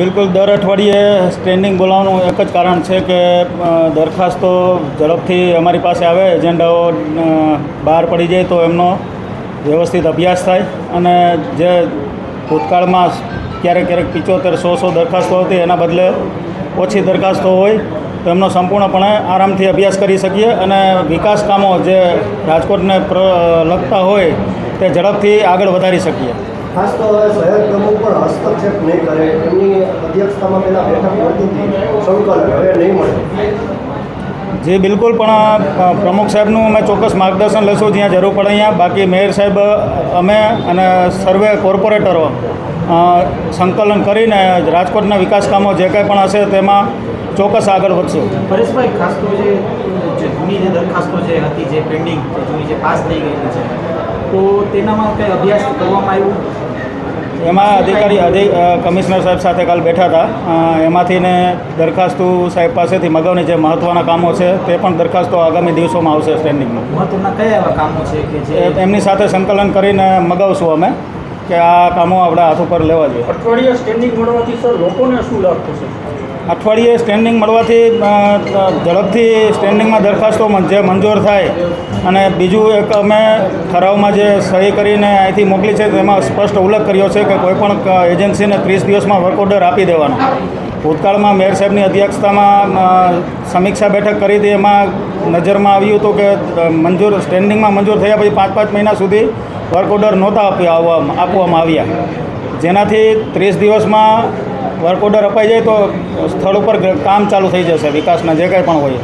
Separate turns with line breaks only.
બિલકુલ દર અઠવાડિયે સ્ટેન્ડિંગ બોલાવવાનું એક જ કારણ છે કે દરખાસ્તો ઝડપથી અમારી પાસે આવે, એજન્ડાઓ બહાર પડી જાય તો એમનો વ્યવસ્થિત અભ્યાસ થાય અને જે ભૂતકાળમાં ક્યારેક 75-100 દરખાસ્તો હતી એના બદલે ઓછી દરખાસ્તો હોય તો એમનો સંપૂર્ણપણે આરામથી અભ્યાસ કરી શકીએ અને વિકાસ કામો જે રાજકોટને લગતા હોય તે ઝડપથી આગળ વધારી શકીએ.
ખાસ તો હવે શહેર પ્રમુખ પણ હસ્તક્ષેપ નહીં કરે, એમની અધ્યક્ષતામાં પહેલાં બેઠક મળતી હતી, સંકલન હવે નહીં મળે.
જી બિલકુલ, પણ પ્રમુખ સાહેબનું અમે ચોક્કસ માર્ગદર્શન લેશું જ્યાં જરૂર પડે અહીંયા. બાકી મેયર સાહેબ અમે અને સર્વે કોર્પોરેટરો સંકલન કરીને રાજકોટના વિકાસ કામો જે કંઈ પણ હશે તેમાં ચોક્કસ આગળ વધશું.
પરેશભાઈ, ખાસ તો જે જૂની જે દરખાસ્તો જે હતી, જે પેન્ડિંગ જૂની જે પાસ થઈ ગયેલી છે, તો તેનામાં કંઈ અભ્યાસ કરવામાં આવ્યું?
એમાં કમિશનર સાહેબ સાથે કાલ બેઠા હતા. એમાંથી ને દરખાસ્તો સાહેબ પાસેથી મગાવવાની જે મહત્ત્વના કામો છે તે પણ દરખાસ્તો આગામી દિવસોમાં આવશે સ્ટેન્ડિંગમાં.
મહત્ત્વના કયા એવા કામો છે કે જે
એમની સાથે સંકલન કરીને મગાવશું અમે કે આ કામો આપણે હાથ ઉપર લેવા જોઈએ.
અઠવાડિયે સ્ટેન્ડિંગ મળવાથી સર લોકોને શું લાભ થશે?
અઠવાડિયે સ્ટેન્ડિંગ મળવાથી ઝડપથી સ્ટેન્ડિંગમાં દરખાસ્તો જે મંજૂર થાય અને બીજું એક અમે ઠરાવમાં જે સહી કરીને અહીંથી મોકલી છે તેમાં સ્પષ્ટ ઉલ્લેખ કર્યો છે કે કોઈપણ એજન્સીને 30 દિવસમાં વર્ક ઓર્ડર આપી દેવાનો. ભૂતકાળમાં મેયર સાહેબની અધ્યક્ષતામાં સમીક્ષા બેઠક કરી હતી, એમાં નજરમાં આવ્યું હતું કે સ્ટેન્ડિંગમાં મંજૂર થયા પછી 5-5 મહિના સુધી વર્ક ઓર્ડર નહોતા આપવામાં આવ્યા, જેનાથી 30 દિવસમાં વર્ક ઓર્ડર અપાઈ જાય તો સ્થળ ઉપર કામ ચાલુ થઈ જશે વિકાસના જે કંઈ પણ હોય.